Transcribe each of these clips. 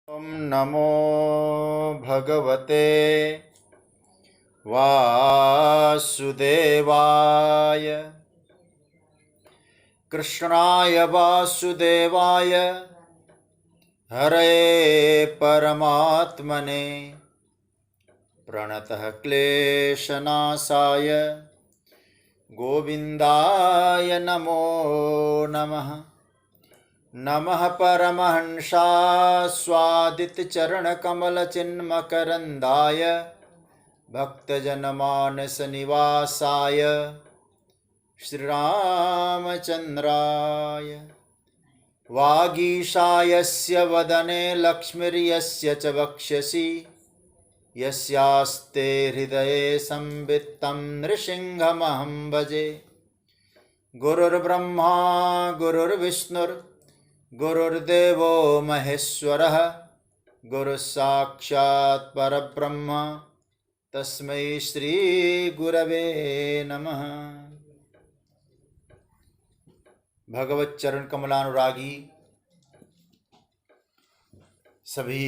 ॐ नमो भगवते वासुदेवाय कृष्णाय वासुदेवाय हरे परमात्मने प्रणतः क्लेशनाशाय गोविन्दाय नमो नमः। नमः परमहंसास्वादितचरणकमलचिन्मकरन्दाय भक्तजनमानसनिवासाय श्रीरामचन्द्राय वागीशायस्य वदने लक्ष्मीर्यस्य च वक्ष्यसि यस्यास्ते हृदये संवित्तं नृसिंहमहं भजे। गुरुर्ब्रह्मा गुरुर्विष्णुर्गुरुर्देवो महेश्वरः गुरुसाक्षात् परब्रह्म तस्मै श्री गुरवे नमः। भगवत चरण कमलानुरागी सभी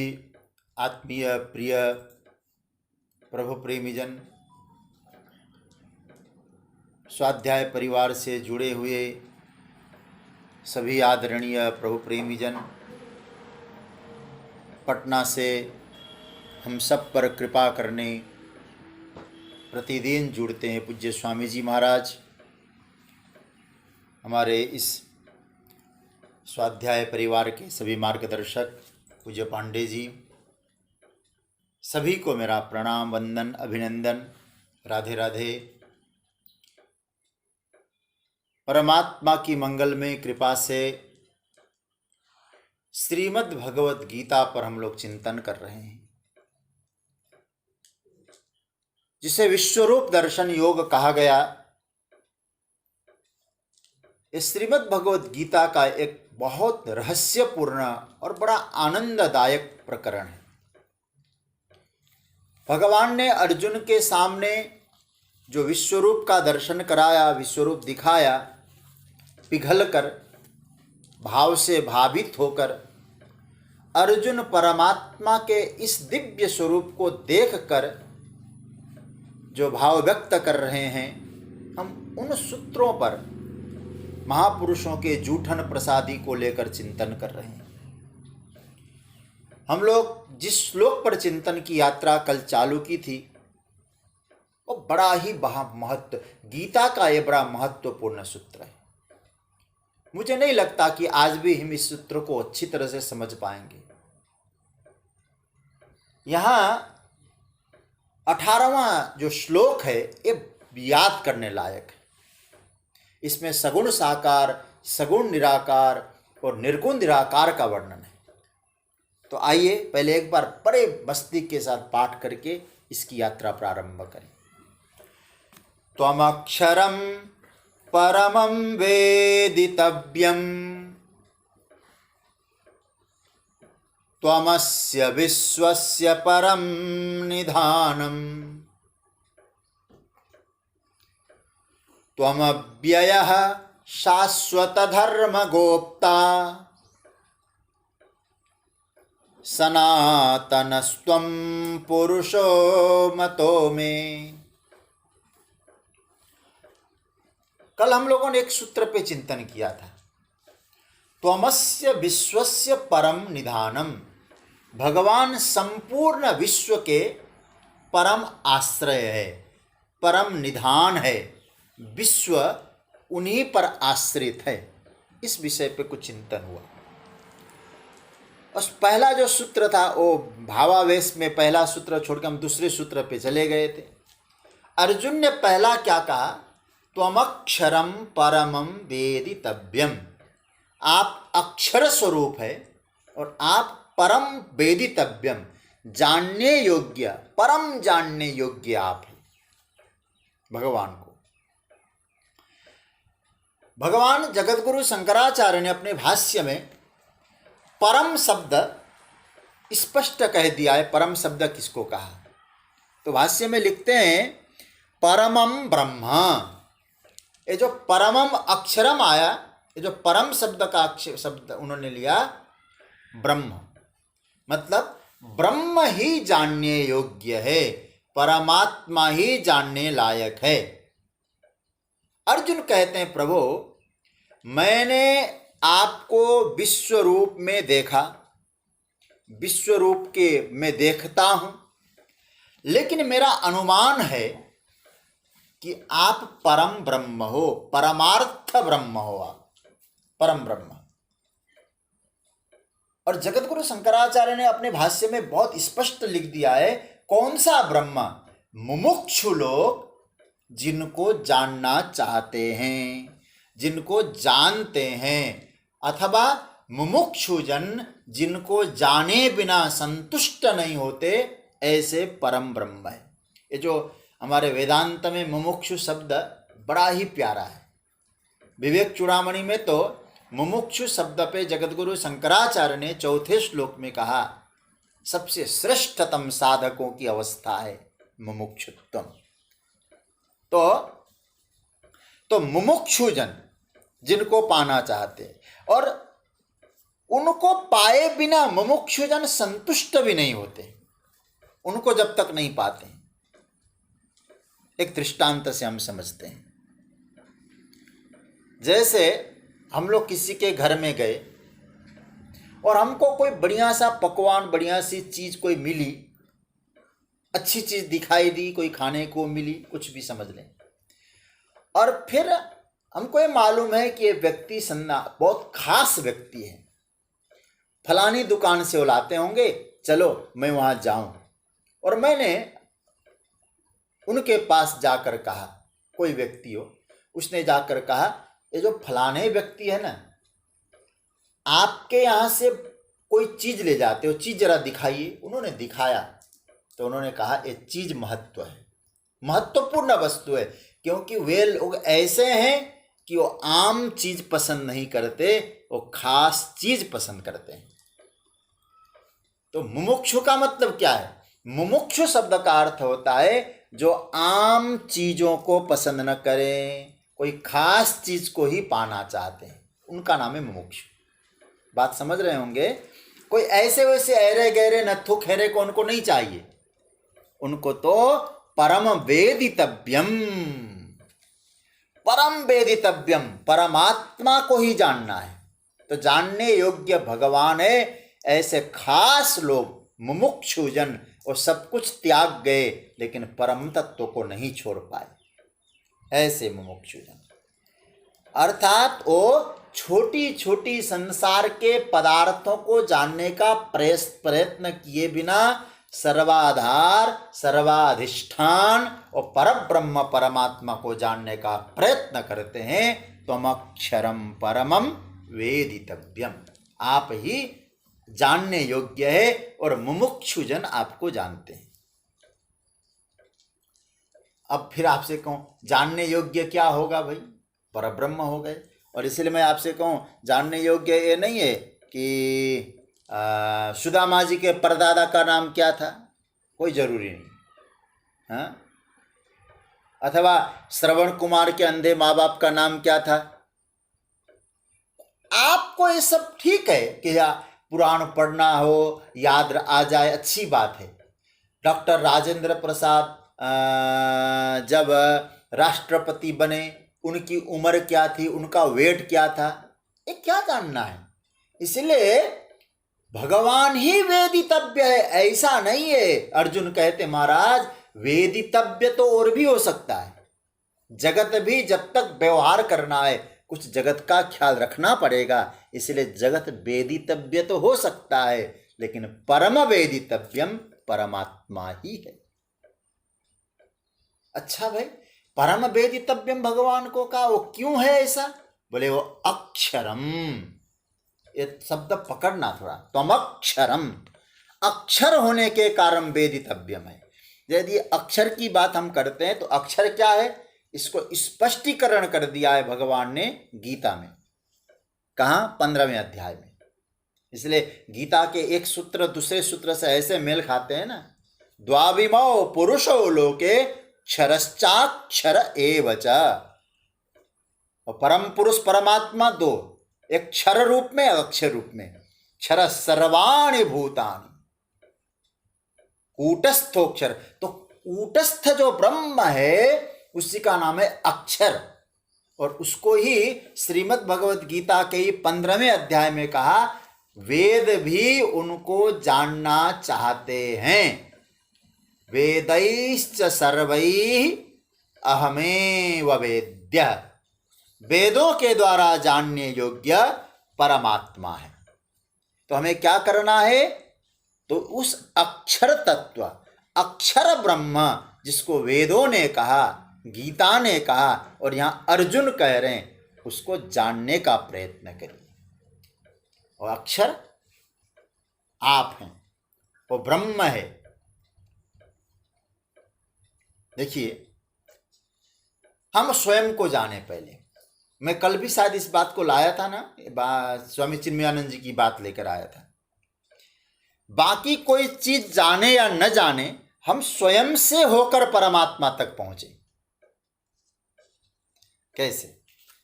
आत्मीय प्रिय प्रभु प्रेमीजन, स्वाध्याय परिवार से जुड़े हुए सभी आदरणीय प्रभु प्रेमीजन, पटना से हम सब पर कृपा करने प्रतिदिन जुड़ते हैं पूज्य स्वामी जी महाराज, हमारे इस स्वाध्याय परिवार के सभी मार्गदर्शक पूज्य पांडे जी, सभी को मेरा प्रणाम, वंदन, अभिनंदन, राधे राधे। परमात्मा की मंगलमय कृपा से श्रीमद् भगवत गीता पर हम लोग चिंतन कर रहे हैं, जिसे विश्वरूप दर्शन योग कहा गया। इस श्रीमद् भगवत गीता का एक बहुत रहस्यपूर्ण और बड़ा आनंददायक प्रकरण है। भगवान ने अर्जुन के सामने जो विश्वरूप का दर्शन कराया, विश्वरूप दिखाया, पिघलकर भाव से भावित होकर अर्जुन परमात्मा के इस दिव्य स्वरूप को देखकर जो भाव व्यक्त कर रहे हैं, हम उन सूत्रों पर महापुरुषों के जूठन प्रसादी को लेकर चिंतन कर रहे हैं। हम लोग जिस श्लोक पर चिंतन की यात्रा कल चालू की थी, वो बड़ा ही महत्व, गीता का ये बड़ा महत्वपूर्ण सूत्र है। मुझे नहीं लगता कि आज भी हम इस सूत्र को अच्छी तरह से समझ पाएंगे। यहाँ 18वां जो श्लोक है ये याद करने लायक है। इसमें सगुण साकार, सगुण निराकार और निर्गुण निराकार का वर्णन है। तो आइए पहले एक बार बड़े मस्ती के साथ पाठ करके इसकी यात्रा प्रारंभ करें। त्वमक्षरं परमं वेदितव्यं त्वमस्य विश्वस्य परं निधानम् त्वमव्ययः शाश्वतधर्मगोप्ता सनातनस्त्वं पुरुषो मतो मे। कल हम लोगों ने एक सूत्र पे चिंतन किया था, त्वमस्य विश्वस्य परम निधानम। भगवान संपूर्ण विश्व के परम आश्रय है, परम निधान है, विश्व उन्हीं पर आश्रित है। इस विषय पे कुछ चिंतन हुआ। और पहला जो सूत्र था वो भावावेश में पहला सूत्र छोड़कर हम दूसरे सूत्र पे चले गए थे। अर्जुन ने पहला क्या कहा? त्वमक्षरम परमं वेदितव्यम। आप अक्षर स्वरूप है और आप परम वेदितव्यम, जानने योग्य, परम जानने योग्य आप हैं भगवान को। भगवान जगतगुरु शंकराचार्य ने अपने भाष्य में परम शब्द स्पष्ट कह दिया है। परम शब्द किसको कहा? तो भाष्य में लिखते हैं परमम ब्रह्म। ये जो परमम अक्षरम आया, ये जो परम शब्द का अक्षर शब्द उन्होंने लिया ब्रह्म। मतलब ब्रह्म ही जानने योग्य है, परमात्मा ही जानने लायक है। अर्जुन कहते हैं प्रभु मैंने आपको विश्व रूप में देखा, विश्व रूप के मैं देखता हूं, लेकिन मेरा अनुमान है कि आप परम ब्रह्म हो, परमार्थ ब्रह्म हो, आप परम ब्रह्म। और जगतगुरु शंकराचार्य ने अपने भाष्य में बहुत स्पष्ट लिख दिया है कौन सा ब्रह्म, मुमुक्षु लोग जिनको जानना चाहते हैं, जिनको जानते हैं, अथवा मुमुक्षुजन जिनको जाने बिना संतुष्ट नहीं होते, ऐसे परम ब्रह्म है। ये जो हमारे वेदांत में मुमुक्षु शब्द बड़ा ही प्यारा है। विवेक चूड़ामणि में तो मुमुक्षु शब्द पे जगतगुरु शंकराचार्य ने चौथे श्लोक में कहा सबसे श्रेष्ठतम साधकों की अवस्था है मुमुक्षुत्व। तो मुमुक्षुजन जिनको पाना चाहते, और उनको पाए बिना मुमुक्षुजन संतुष्ट भी नहीं होते, उनको जब तक नहीं पाते। एक दृष्टांत से हम समझते हैं। जैसे हम लोग किसी के घर में गए और हमको कोई बढ़िया सा पकवान, बढ़िया सी चीज कोई मिली, अच्छी चीज दिखाई दी, कोई खाने को मिली, कुछ भी समझ लें, और फिर हमको ये मालूम है कि ये व्यक्ति सन्ना बहुत खास व्यक्ति है, फलानी दुकान से वो लाते होंगे, चलो मैं वहां जाऊं। और मैंने उनके पास जाकर कहा, कोई व्यक्ति हो, उसने जाकर कहा ये जो फलाने व्यक्ति है ना, आपके यहाँ से कोई चीज ले जाते हो, चीज जरा दिखाइए। उन्होंने दिखाया तो उन्होंने कहा ये चीज महत्व है, महत्वपूर्ण वस्तु है, क्योंकि वे लोग ऐसे हैं कि वो आम चीज पसंद नहीं करते, वो खास चीज पसंद करते हैं। तो मुमुक्षु का मतलब क्या है? मुमुक्षु शब्द का अर्थ होता है जो आम चीजों को पसंद न करें, कोई खास चीज को ही पाना चाहते हैं, उनका नाम है मुमुक्षु। बात समझ रहे होंगे? कोई ऐसे वैसे ऐरे गहरे नथु खेरे को उनको नहीं चाहिए, उनको तो परम वेदितव्यम, परम वेदितव्यम, परमात्मा को ही जानना है। तो जानने योग्य भगवान है। ऐसे खास लोग मुमुक्षुजन और सब कुछ त्याग गए लेकिन परम तत्व को नहीं छोड़ पाए, ऐसे मुमुक्षुजन। अर्थात वो छोटी छोटी संसार के पदार्थों को जानने का प्रयत्न किए बिना सर्वाधार, सर्वाधिष्ठान और परब्रह्म परमात्मा को जानने का प्रयत्न करते हैं। त्वमक्षरम परमम वेदितव्यम, आप ही जानने योग्य है और मुमुक्षुजन आपको जानते हैं। अब फिर आपसे कहूं जानने योग्य क्या होगा भाई? परब्रह्म हो गए। और इसलिए मैं आपसे कहूं जानने योग्य ये नहीं है कि सुदामा जी के परदादा का नाम क्या था, कोई जरूरी नहीं, हाँ? अथवा श्रवण कुमार के अंधे माँ बाप का नाम क्या था। आपको ये सब ठीक है कि पुराण पढ़ना हो, याद आ जाए, अच्छी बात है। डॉक्टर राजेंद्र प्रसाद जब राष्ट्रपति बने, उनकी उम्र क्या थी, उनका वेट क्या था, ये क्या जानना है? इसलिए भगवान ही वेदितव्य है, ऐसा नहीं है। अर्जुन कहते महाराज वेदितव्य तो और भी हो सकता है, जगत भी जब तक व्यवहार करना है कुछ जगत का ख्याल रखना पड़ेगा, इसलिए जगत वेदितव्य तो हो सकता है लेकिन परम वेदितव्यम परमात्मा ही है। अच्छा भाई, परम वेदितव्यम भगवान को कहा, वो क्यों है ऐसा? बोले वो अक्षरम, ये शब्द पकड़ना थोड़ा, तुम अक्षरम, अक्षर होने के कारण वेदितव्यम है। यदि अक्षर की बात हम करते हैं तो अक्षर क्या है, इसको स्पष्टीकरण कर दिया है भगवान ने गीता में। कहाँ? 15वें अध्याय में। इसलिए गीता के एक सूत्र दूसरे सूत्र से ऐसे मेल खाते हैं ना, द्वाविमौ पुरुषो लोके क्षरश्चाक्षर एव च। और परम पुरुष परमात्मा दो, एक क्षर रूप में, अक्षर रूप में। क्षर सर्वाणि भूतानि, कूटस्थोक्षर। तो कूटस्थ जो ब्रह्म है उसी का नाम है अक्षर, और उसको ही श्रीमद् भगवद गीता के 15वें अध्याय में कहा, वेद भी उनको जानना चाहते हैं। वेदैश्च सर्वैः अहमेव वेद्यः, वेदों के द्वारा जानने योग्य परमात्मा है। तो हमें क्या करना है? तो उस अक्षर तत्व, अक्षर ब्रह्म जिसको वेदों ने कहा, गीता ने कहा और यहाँ अर्जुन कह रहे हैं, उसको जानने का प्रयत्न करिए। और अक्षर आप हैं, वो ब्रह्म है। देखिए, हम स्वयं को जाने। पहले मैं कल भी शायद इस बात को लाया था ना, स्वामी चिन्मयानंद जी की बात लेकर आया था। बाकी कोई चीज जाने या न जाने, हम स्वयं से होकर परमात्मा तक पहुंचे। कैसे?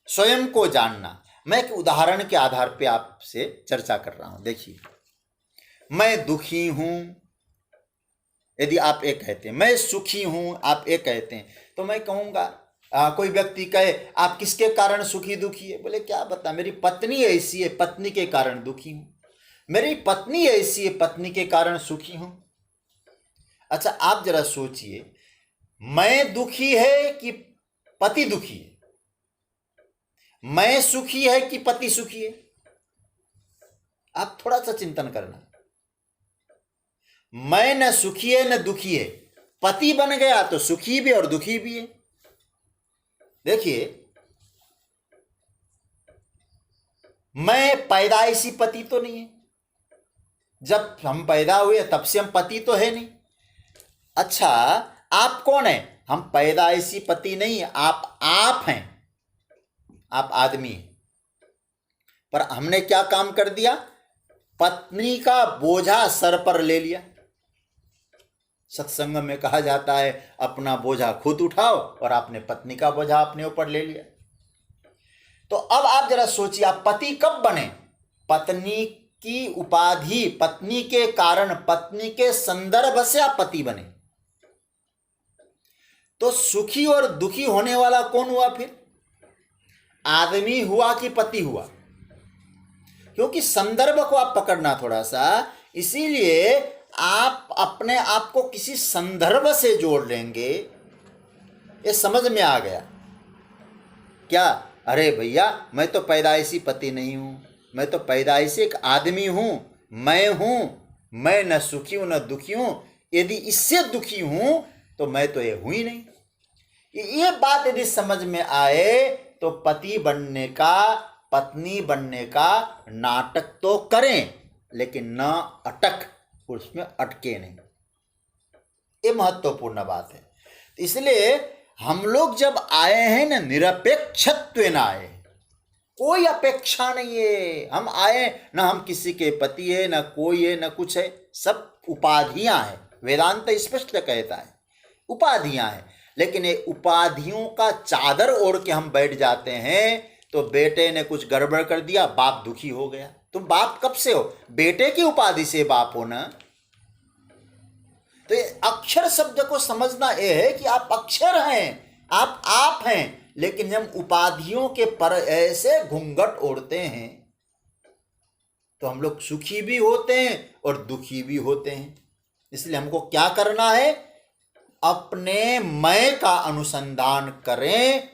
स्वयं को जानना। मैं एक उदाहरण के आधार पे आपसे चर्चा कर रहा हूं। देखिए, मैं दुखी हूं, यदि आप एक कहते हैं, मैं सुखी हूं, आप एक कहते हैं, तो मैं कहूंगा, कोई व्यक्ति कहे आप किसके कारण सुखी दुखी है? बोले क्या बता, मेरी पत्नी ऐसी है, पत्नी के कारण दुखी हूं। मेरी पत्नी ऐसी है, पत्नी के कारण सुखी हूं। अच्छा, आप जरा सोचिए, मैं दुखी है कि पति दुखी है? मैं सुखी है कि पति सुखी है? आप थोड़ा सा चिंतन करना। मैं न सुखी है न दुखी है, पति बन गया तो सुखी भी और दुखी भी है। देखिए, मैं पैदाइशी पति तो नहीं है, जब हम पैदा हुए तब से हम पति तो है नहीं। अच्छा, आप कौन है? हम पैदाइशी पति नहीं, आप हैं, आप आदमी हैं। पर हमने क्या काम कर दिया? पत्नी का बोझा सर पर ले लिया। सत्संग में कहा जाता है, अपना बोझा खुद उठाओ, और आपने पत्नी का बोझा अपने ऊपर ले लिया। तो अब आप जरा सोचिए, आप पति कब बने? पत्नी की उपाधि, पत्नी के कारण, पत्नी के संदर्भ से आप पति बने। तो सुखी और दुखी होने वाला कौन हुआ फिर? आदमी हुआ कि पति हुआ? क्योंकि संदर्भ को आप पकड़ना थोड़ा सा, इसीलिए आप अपने आप को किसी संदर्भ से जोड़ लेंगे। ये समझ में आ गया क्या? अरे भैया, मैं तो पैदाइशी पति नहीं हूं, मैं तो पैदाइशी एक आदमी हूं, मैं न सुखी हूं न दुखी हूं। यदि इससे दुखी हूं तो मैं तो ये हूं ही नहीं। ये बात यदि समझ में आए तो पति बनने का, पत्नी बनने का नाटक तो करें, लेकिन न अटक, उसमें अटके नहीं। ये महत्वपूर्ण बात है। इसलिए हम लोग जब आए हैं ना, निरपेक्षत्व न आए, कोई अपेक्षा नहीं है। हम आए ना, हम किसी के पति है, ना कोई है, ना कुछ है, सब उपाधियां हैं। वेदांत स्पष्ट कहता है उपाधियां हैं। लेकिन ये उपाधियों का चादर ओढ़ के हम बैठ जाते हैं, तो बेटे ने कुछ गड़बड़ कर दिया, बाप दुखी हो गया। तुम बाप कब से हो? बेटे की उपाधि से बाप हो ना। तो ये अक्षर शब्द को समझना यह है कि आप अक्षर हैं, आप हैं, लेकिन हम उपाधियों के पर ऐसे घूंघट ओढ़ते हैं तो हम लोग सुखी भी होते हैं और दुखी भी होते हैं। इसलिए हमको क्या करना है? अपने मैं का अनुसंधान करें,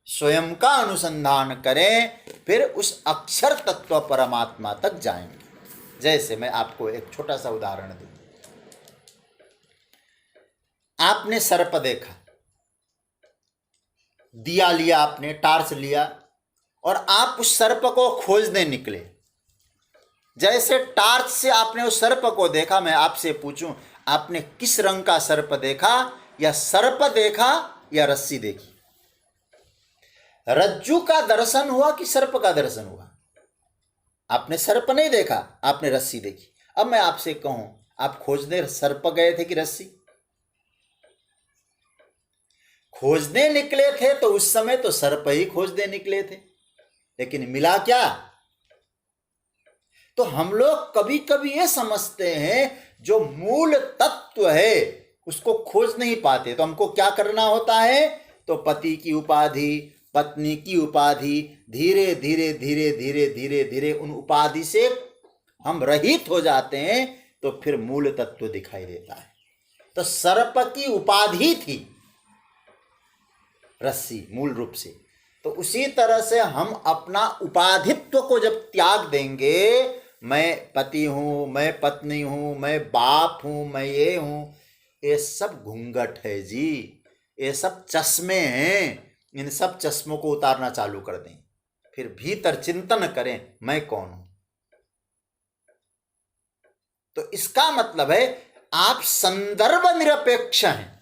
स्वयं का अनुसंधान करें, फिर उस अक्षर तत्व परमात्मा तक जाएंगे। जैसे मैं आपको एक छोटा सा उदाहरण दूं। आपने सर्प देखा, दिया लिया, आपने टार्च लिया और आप उस सर्प को खोजने निकले। जैसे टार्च से आपने उस सर्प को देखा, मैं आपसे पूछूं, आपने किस रंग का सर्प देखा? या सर्प देखा या रस्सी देखी? रज्जू का दर्शन हुआ कि सर्प का दर्शन हुआ? आपने सर्प नहीं देखा, आपने रस्सी देखी। अब मैं आपसे कहूं, आप खोजने सर्प गए थे कि रस्सी? खोजने निकले थे तो उस समय तो सर्प ही खोजने निकले थे, लेकिन मिला क्या? तो हम लोग कभी कभी ये समझते हैं जो मूल तत्व तत्व है उसको खोज नहीं पाते, तो हमको क्या करना होता है? तो पति की उपाधि, पत्नी की उपाधि, धीरे धीरे धीरे धीरे धीरे धीरे उन उपाधि से हम रहित हो जाते हैं, तो फिर मूल तत्व दिखाई देता है। तो सर्प की उपाधि थी रस्सी मूल रूप से, तो उसी तरह से हम अपना उपाधित्व को जब त्याग देंगे, मैं पति हूं, मैं पत्नी हूं, मैं बाप हूं, मैं ये हूं, ये सब घूंघट है जी, ये सब चश्मे हैं। इन सब चश्मों को उतारना चालू कर दें, फिर भीतर चिंतन करें मैं कौन हूं। तो इसका मतलब है आप संदर्भ निरपेक्ष हैं।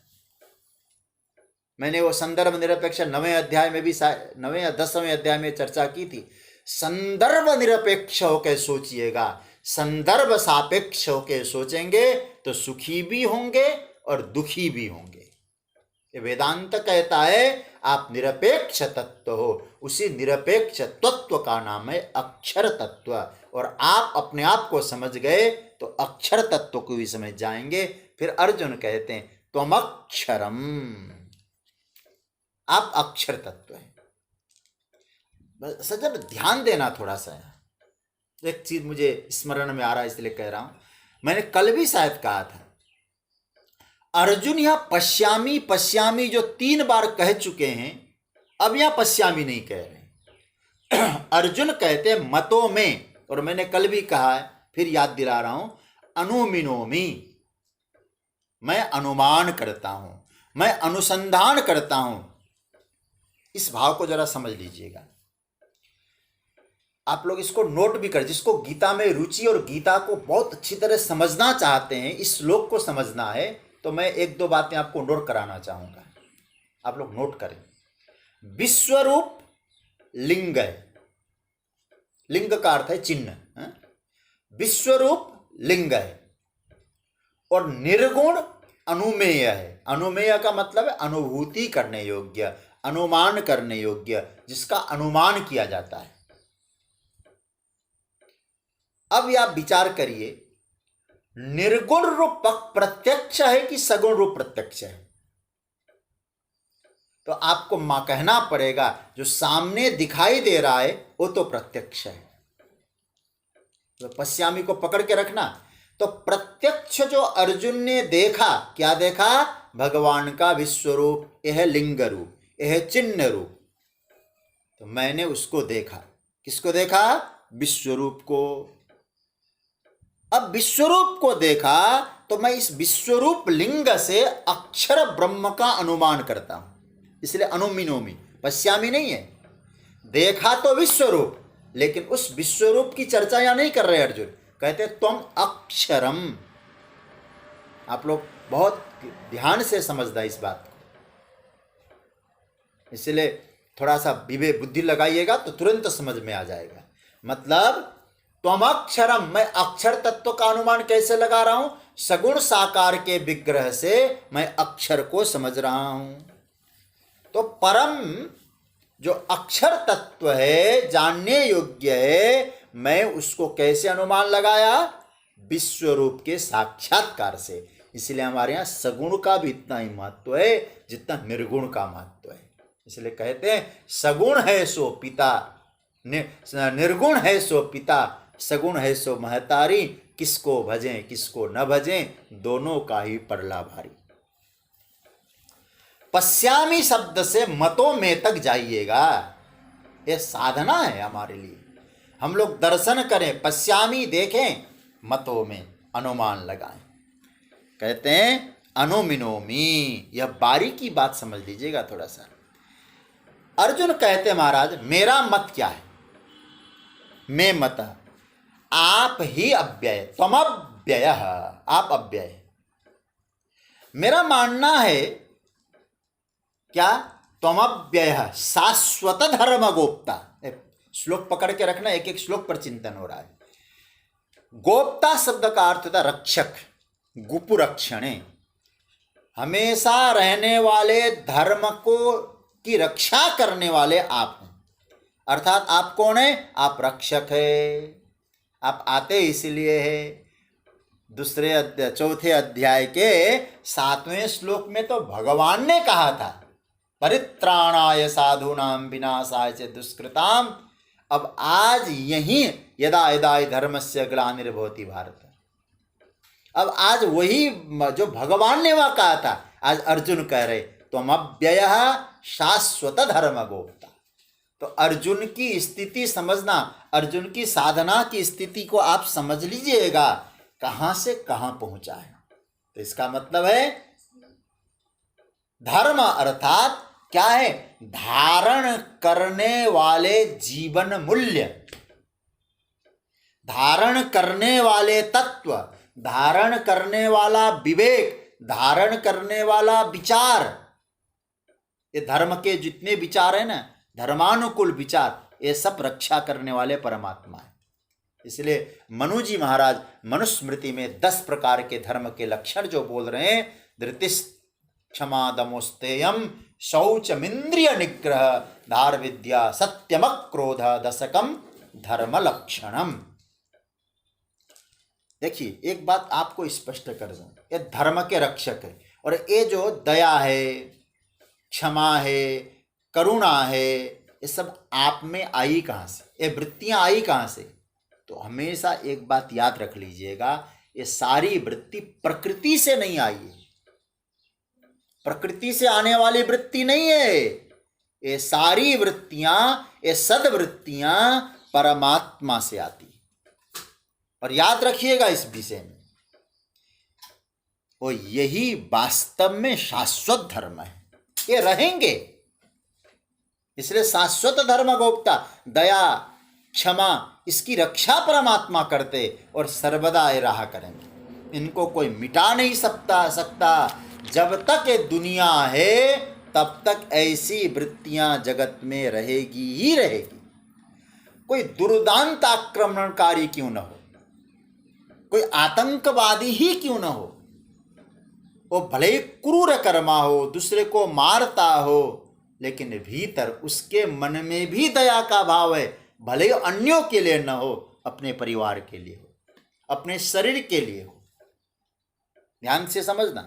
मैंने वो संदर्भ निरपेक्ष 9वें अध्याय में भी 9वें या 10वें अध्याय में चर्चा की थी। संदर्भ निरपेक्ष होकर सोचिएगा, संदर्भ सापेक्ष होकर सोचेंगे तो सुखी भी होंगे और दुखी भी होंगे। ये वेदांत कहता है आप निरपेक्ष तत्व हो, उसी निरपेक्ष तत्व का नाम है अक्षर तत्व। और आप अपने आप को समझ गए तो अक्षर तत्व को भी समझ जाएंगे। फिर अर्जुन कहते हैं त्वम अक्षरम, आप अक्षर तत्व हैं। सजन ध्यान देना थोड़ा सा, एक चीज मुझे स्मरण में आ रहा है इसलिए कह रहा हूं। मैंने कल भी शायद कहा था, अर्जुन यहां पश्यामी पश्यामी जो 3 बार कह चुके हैं, अब यहां पश्यामी नहीं कह रहे। अर्जुन कहते हैं मतों में, और मैंने कल भी कहा है फिर याद दिला रहा हूं, अनुमिनोमी, मैं अनुमान करता हूं, मैं अनुसंधान करता हूं। इस भाव को जरा समझ लीजिएगा, आप लोग इसको नोट भी कर, जिसको गीता में रुचि और गीता को बहुत अच्छी तरह समझना चाहते हैं, इस श्लोक को समझना है, तो मैं 1-2 बातें आपको नोट कराना चाहूंगा, आप लोग नोट करें। विश्वरूप लिंग है, लिंग का अर्थ है चिन्ह, विश्वरूप लिंग है, और निर्गुण अनुमेय है। अनुमेय का मतलब है अनुभूति करने योग्य, अनुमान करने योग्य, जिसका अनुमान किया जाता है। अब आप विचार करिए, निर्गुण रूप प्रत्यक्ष है कि सगुण रूप प्रत्यक्ष है? तो आपको कहना पड़ेगा जो सामने दिखाई दे रहा है वो तो प्रत्यक्ष है। तो पश्यामी को पकड़ के रखना। तो प्रत्यक्ष जो अर्जुन ने देखा, क्या देखा? भगवान का विश्वरूप, यह लिंग रूप, यह चिन्ह रूप। तो मैंने उसको देखा। किसको देखा? विश्वरूप को। अब विश्वरूप को देखा तो मैं इस विश्वरूप लिंग से अक्षर ब्रह्म का अनुमान करता हूं, इसलिए अनुमिनोमी, पश्यामी नहीं है। देखा तो विश्वरूप, लेकिन उस विश्वरूप की चर्चा यहां नहीं कर रहे अर्जुन, कहते तुम अक्षरम। आप लोग बहुत ध्यान से समझना इस बात को, इसलिए थोड़ा सा विवेक बुद्धि लगाइएगा तो तुरंत समझ में आ जाएगा। मतलब त्वम अक्षरम, मैं अक्षर तत्व का अनुमान कैसे लगा रहा हूं? सगुण साकार के विग्रह से मैं अक्षर को समझ रहा हूं। तो परम जो अक्षर तत्व है, जानने योग्य है, मैं उसको कैसे अनुमान लगाया? विश्वरूप के साक्षात्कार से। इसलिए हमारे यहाँ सगुण का भी इतना ही महत्व है जितना निर्गुण का महत्व है। इसलिए कहते हैं सगुण है सो पिता, निर्गुण है सो पिता, सगुण है सो महतारी, किसको भजें किसको न भजें, दोनों का ही परला भारी। पश्यामी शब्द से मतों में तक जाइएगा, यह साधना है हमारे लिए। हम लोग दर्शन करें, पश्यामी देखें, मतों में अनुमान लगाएं। कहते हैं अनुमिनोमी, यह बारीकी बात समझ लीजिएगा थोड़ा सा। अर्जुन कहते महाराज मेरा मत क्या है? मैं मत, आप ही अव्यय, त्वम अव्यय, आप अव्यय। मेरा मानना है क्या? त्वम अव्यय शाश्वत धर्म गोप्ता। श्लोक पकड़ के रखना, एक एक श्लोक पर चिंतन हो रहा है। गोप्ता शब्द का अर्थ था रक्षक, गुपुरक्षणे, हमेशा रहने वाले धर्म को की रक्षा करने वाले आप हैं। अर्थात आप कौन है? आप रक्षक है, आप आते इसलिए है। चौथे अध्याय के 7वें श्लोक में तो भगवान ने कहा था परित्राणाय साधूनां विनाशाय च दुष्कृताम। अब आज यही यदा यदा हि धर्मस्य ग्लानिर्भवति भारत, अब आज वही जो भगवान ने वह कहा था आज अर्जुन कह रहे त्वमव्ययः शाश्वत धर्म गोप्ता। तो अर्जुन की स्थिति समझना, अर्जुन की साधना की स्थिति को आप समझ लीजिएगा कहाँ से कहाँ पहुंचा है। तो इसका मतलब है धर्म अर्थात क्या है, धारण करने वाले जीवन मूल्य, धारण करने वाले तत्व, धारण करने वाला विवेक, धारण करने वाला विचार। ये धर्म के जितने विचार है ना, धर्मानुकूल विचार, ये सब रक्षा करने वाले परमात्मा है। इसलिए मनु जी महाराज मनुस्मृति में 10 प्रकार के धर्म के लक्षण जो बोल रहे हैं, धृतिस् क्षमा दमोस्तेयम शौचमिंद्रिय निग्रह धार विद्या सत्यम क्रोध दशकम धर्म लक्षणम। देखिए एक बात आपको स्पष्ट कर दूं, ये धर्म के रक्षक है। और ये जो दया है, क्षमा है, करुणा है, ये सब आप में आई कहाँ से, ये वृत्तियां आई कहाँ से? तो हमेशा एक बात याद रख लीजिएगा, ये सारी वृत्ति प्रकृति से नहीं आई है, प्रकृति से आने वाली वृत्ति नहीं है। ये सारी वृत्तियां, ये सद्वृत्तियां परमात्मा से आती। और याद रखिएगा इस विषय में, और यही वास्तव में शाश्वत धर्म है, ये रहेंगे। इसलिए शाश्वत धर्म गोप्ता, दया, क्षमा, इसकी रक्षा परमात्मा करते और सर्वदा ये रहा करेंगे। इनको कोई मिटा नहीं सकता। जब तक ये दुनिया है तब तक ऐसी वृत्तियां जगत में रहेगी ही रहेगी। कोई दुर्दांत आक्रमणकारी क्यों न हो, कोई आतंकवादी ही क्यों न हो, वो भले ही क्रूर कर्मा हो, दूसरे को मारता हो, लेकिन भीतर उसके मन में भी दया का भाव है। भले ही अन्यों के लिए न हो, अपने परिवार के लिए हो, अपने शरीर के लिए हो। ध्यान से समझना,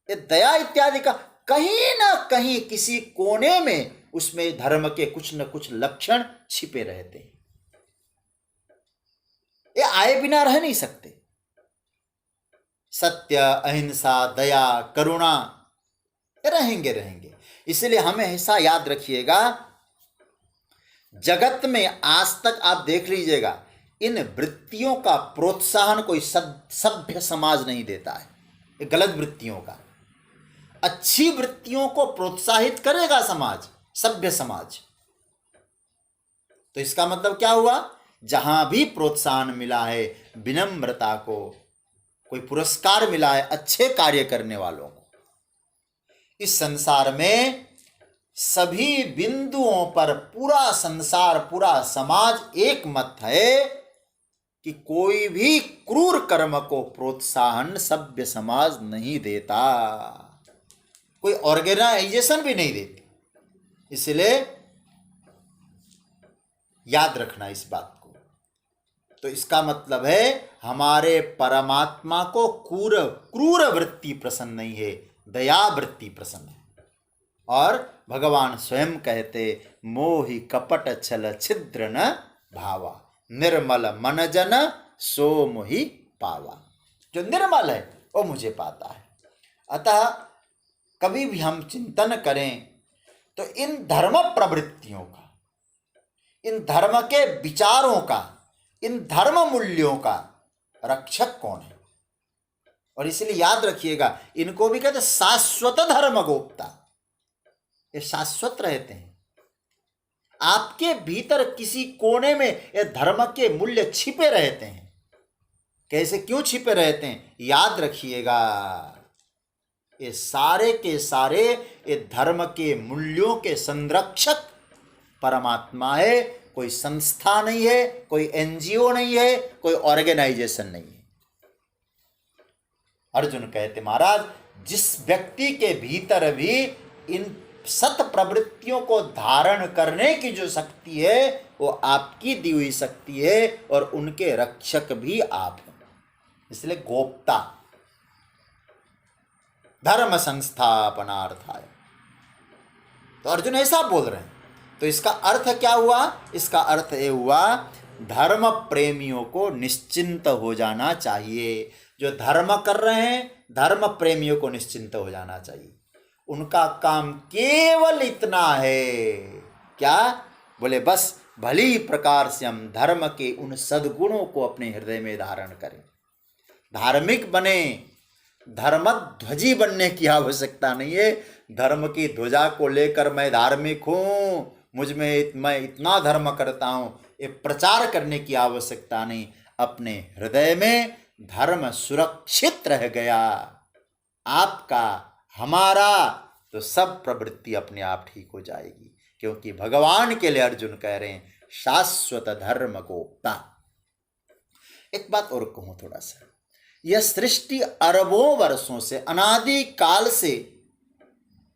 ये दया इत्यादि का कहीं ना कहीं किसी कोने में उसमें धर्म के कुछ न कुछ लक्षण छिपे रहते हैं। ये आए बिना रह नहीं सकते। सत्य, अहिंसा, दया, करुणा रहेंगे। इसलिए हमें ऐसा याद रखिएगा, जगत में आज तक आप देख लीजिएगा, इन वृत्तियों का प्रोत्साहन कोई सभ्य समाज नहीं देता है। ये गलत वृत्तियों का, अच्छी वृत्तियों को प्रोत्साहित करेगा समाज, सभ्य समाज। तो इसका मतलब क्या हुआ, जहां भी प्रोत्साहन मिला है, विनम्रता को, कोई पुरस्कार मिला है अच्छे कार्य करने वालों को, इस संसार में सभी बिंदुओं पर पूरा संसार, पूरा समाज एक मत है कि कोई भी क्रूर कर्म को प्रोत्साहन सभ्य समाज नहीं देता, कोई ऑर्गेनाइजेशन भी नहीं देती। इसलिए याद रखना इस बात को। तो इसका मतलब है हमारे परमात्मा को क्रूर वृत्ति पसंद नहीं है, दया वृत्ति पसंद है। और भगवान स्वयं कहते, मोहि कपट छल छिद्र न भावा, निर्मल मन जन सो मोहि पावा। जो निर्मल है वो मुझे पाता है। अतः कभी भी हम चिंतन करें तो इन धर्म प्रवृत्तियों का, इन धर्म के विचारों का, इन धर्म मूल्यों का रक्षक कौन है? और इसलिए याद रखिएगा, इनको भी कहते शाश्वत धर्म गोप्ता। ये शाश्वत रहते हैं। आपके भीतर किसी कोने में ये धर्म के मूल्य छिपे रहते हैं। कैसे, क्यों छिपे रहते हैं? याद रखिएगा, ये सारे के सारे ये धर्म के मूल्यों के संरक्षक परमात्मा है। कोई संस्था नहीं है, कोई एनजीओ नहीं है, कोई ऑर्गेनाइजेशन नहीं है। अर्जुन कहते, महाराज जिस व्यक्ति के भीतर भी इन सत प्रवृत्तियों को धारण करने की जो शक्ति है, वो आपकी दी हुई शक्ति है और उनके रक्षक भी आप हैं, इसलिए गोप्ता धर्म संस्थापनार्थाय। तो अर्जुन ऐसा बोल रहे हैं, तो इसका अर्थ क्या हुआ? इसका अर्थ ये हुआ धर्म प्रेमियों को निश्चिंत हो जाना चाहिए। जो धर्म कर रहे हैं धर्म प्रेमियों को निश्चिंत हो जाना चाहिए। उनका काम केवल इतना है, क्या? बोले बस भली प्रकार से हम धर्म के उन सद्गुणों को अपने हृदय में धारण करें, धार्मिक बने। धर्मध्वजी बनने की आवश्यकता नहीं है। धर्म की ध्वजा को लेकर मैं धार्मिक हूँ, मैं इतना धर्म करता हूँ, ये प्रचार करने की आवश्यकता नहीं। अपने हृदय में धर्म सुरक्षित रह गया, आपका हमारा, तो सब प्रवृत्ति अपने आप ठीक हो जाएगी। क्योंकि भगवान के लिए अर्जुन कह रहे हैं शाश्वत धर्म गोप्ता। एक बात और कहूं थोड़ा सा, यह सृष्टि अरबों वर्षों से अनादि काल से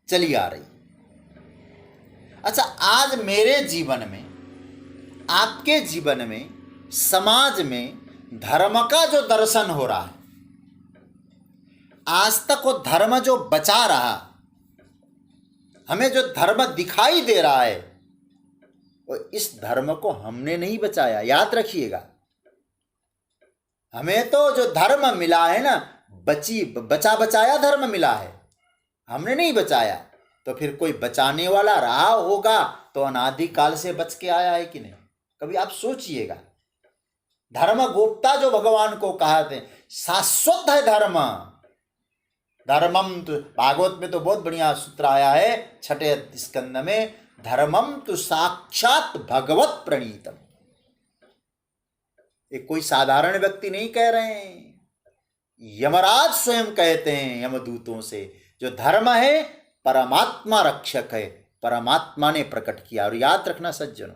चली आ रही। अच्छा, आज मेरे जीवन में, आपके जीवन में, समाज में धर्म का जो दर्शन हो रहा है, आज तक वो धर्म जो बचा रहा, हमें जो धर्म दिखाई दे रहा है, वो इस धर्म को हमने नहीं बचाया। याद रखिएगा, हमें तो जो धर्म मिला है ना, बचा बचाया धर्म मिला है, हमने नहीं बचाया। तो फिर कोई बचाने वाला रहा होगा तो अनादिकाल से बच के आया है कि नहीं? कभी आप सोचिएगा। धर्म गोप्ता जो भगवान को कहा थे, शाश्वत है धर्म। धर्मम तो भागवत में तो बहुत बढ़िया सूत्र आया है 6 स्कंद में, धर्मम तो साक्षात भगवत प्रणीतम। ये कोई साधारण व्यक्ति नहीं कह रहे हैं, यमराज स्वयं कहते हैं यमदूतों से, जो धर्म है परमात्मा रक्षक है, परमात्मा ने प्रकट किया। और याद रखना सज्जनों,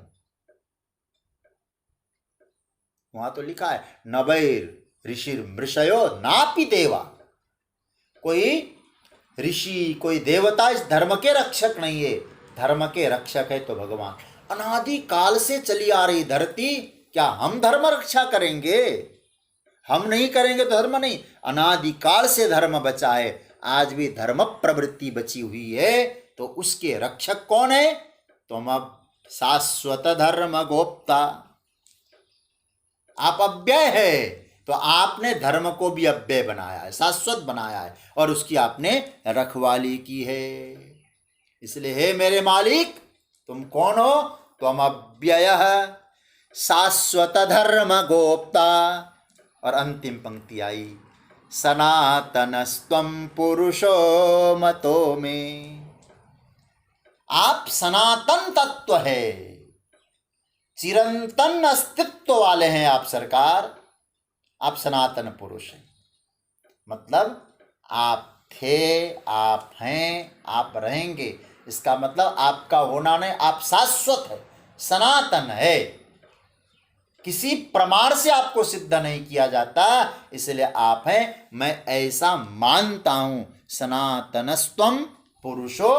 वहां तो लिखा है नवैर ऋषिर मृषयो नापि देवा। कोई ऋषि, कोई देवता इस धर्म के रक्षक नहीं है, धर्म के रक्षक है तो भगवान। अनादि काल से चली आ रही धरती, क्या हम धर्म रक्षा करेंगे? हम नहीं करेंगे तो धर्म नहीं। अनादिकाल से धर्म बचा है, आज भी धर्म प्रवृत्ति बची हुई है, तो उसके रक्षक कौन है? तुम अब शाश्वत धर्म गोप्ता, आप अव्यय है, तो आपने धर्म को भी अव्यय बनाया है, शाश्वत बनाया है, और उसकी आपने रखवाली की है। इसलिए हे मेरे मालिक, तुम कौन हो? तुम अव्यय शाश्वत धर्म गोप्ता। और अंतिम पंक्ति आई, सनातनस्त्वं पुरुषो मतो में। आप सनातन तत्व है, चिरंतन अस्तित्व वाले हैं आप सरकार। आप सनातन पुरुष हैं, मतलब आप थे, आप हैं, आप रहेंगे। इसका मतलब आपका होना नहीं, आप शाश्वत है, सनातन है, किसी प्रमाण से आपको सिद्ध नहीं किया जाता, इसलिए आप हैं। मैं ऐसा मानता हूं, सनातनस्त्वं पुरुषो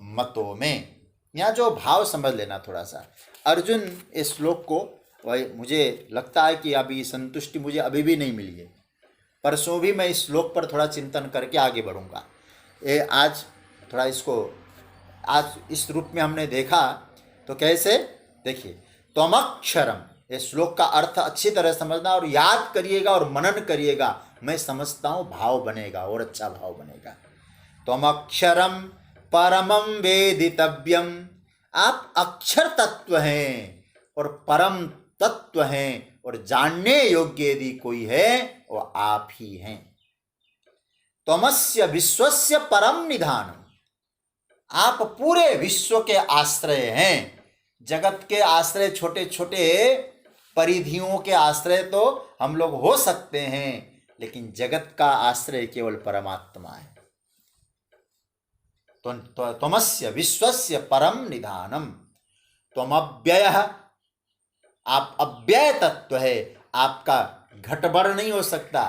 मतो में। यहाँ जो भाव समझ लेना थोड़ा सा। अर्जुन इस श्लोक को, वही मुझे लगता है कि अभी संतुष्टि मुझे अभी भी नहीं मिली है, परसों भी मैं इस श्लोक पर थोड़ा चिंतन करके आगे बढ़ूंगा। ये आज थोड़ा इसको आज इस रूप में हमने देखा, तो कैसे देखिए, त्वमक्षरम, ये श्लोक का अर्थ अच्छी तरह समझना और याद करिएगा और मनन करिएगा। मैं समझता हूँ भाव बनेगा और अच्छा भाव बनेगा। त्वमक्षरम परमं वेदितव्यम, आप अक्षर तत्व हैं और परम तत्व हैं, और जानने योग्य यदि कोई है वो आप ही हैं। त्वमस्य विश्वस्य परम निधानम, आप पूरे विश्व के आश्रय हैं। जगत के आश्रय, छोटे छोटे परिधियों के आश्रय तो हम लोग हो सकते हैं, लेकिन जगत का आश्रय केवल परमात्मा है। त्वमस्य विश्वस्य परम निधानम, त्वमव्ययः, आप अव्यय तत्व है, आपका घटबढ़ नहीं हो सकता,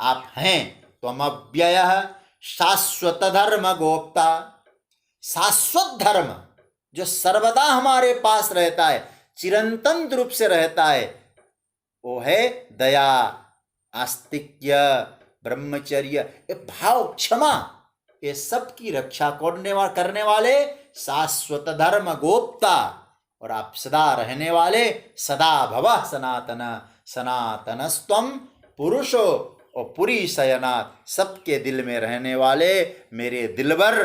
आप हैं। त्वमव्ययः शाश्वत धर्म गोप्ता, शाश्वत धर्म जो सर्वदा हमारे पास रहता है, चिरंतन रूप से रहता है, वो है दया, आस्तिक्य, ब्रह्मचर्य, ये भाव, क्षमा, ये सब की रक्षा करने वाले शाश्वत धर्म गोप्ता, और आप सदा रहने वाले, सदा भवः सनातन, सनातनस्त्वं पुरुषो, और पुरी शयनात्, सबके दिल में रहने वाले मेरे दिलबर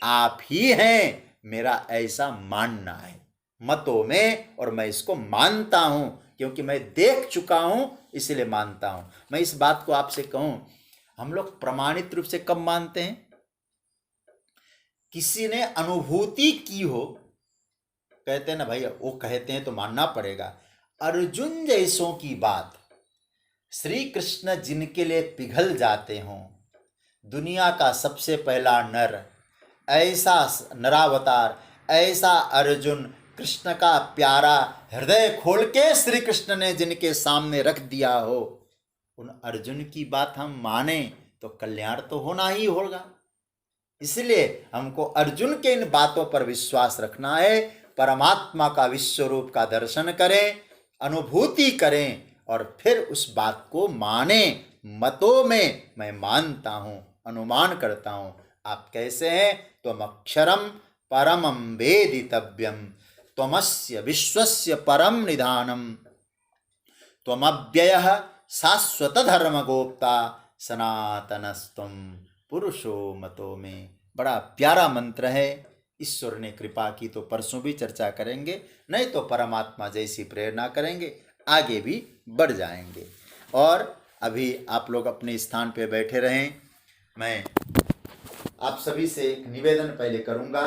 आप ही हैं, मेरा ऐसा मानना है मतों में, और मैं इसको मानता हूं क्योंकि मैं देख चुका हूं, इसलिए मानता हूं। मैं इस बात को आपसे कहूं, हम लोग प्रमाणित रूप से कब मानते हैं? किसी ने अनुभूति की हो, कहते हैं ना भाई, वो कहते हैं तो मानना पड़ेगा। अर्जुन जैसों की बात, श्री कृष्ण जिनके लिए पिघल जाते हों, दुनिया का सबसे पहला नर, ऐसा नरावतार, ऐसा अर्जुन, कृष्ण का प्यारा, हृदय खोल के श्री कृष्ण ने जिनके सामने रख दिया हो, उन अर्जुन की बात हम माने तो कल्याण तो होना ही होगा। इसलिए हमको अर्जुन के इन बातों पर विश्वास रखना है, परमात्मा का विश्व रूप का दर्शन करें, अनुभूति करें, और फिर उस बात को माने। मतों में मैं मानता हूँ, अनुमान करता हूँ। आप कैसे हैं? त्वम अक्षरम परमं वेदितव्यम, त्वमस्य विश्वस्य परम निधानम, त्वमव्ययः शाश्वत धर्म गोप्ता, सनातनस्त्वं पुरुषो मतो में। बड़ा प्यारा मंत्र है। ईश्वर ने कृपा की तो परसों भी चर्चा करेंगे, नहीं तो परमात्मा जैसी प्रेरणा करेंगे, आगे भी बढ़ जाएंगे। और अभी आप लोग अपने स्थान पे बैठे रहें। मैं आप सभी से एक निवेदन पहले करूंगा।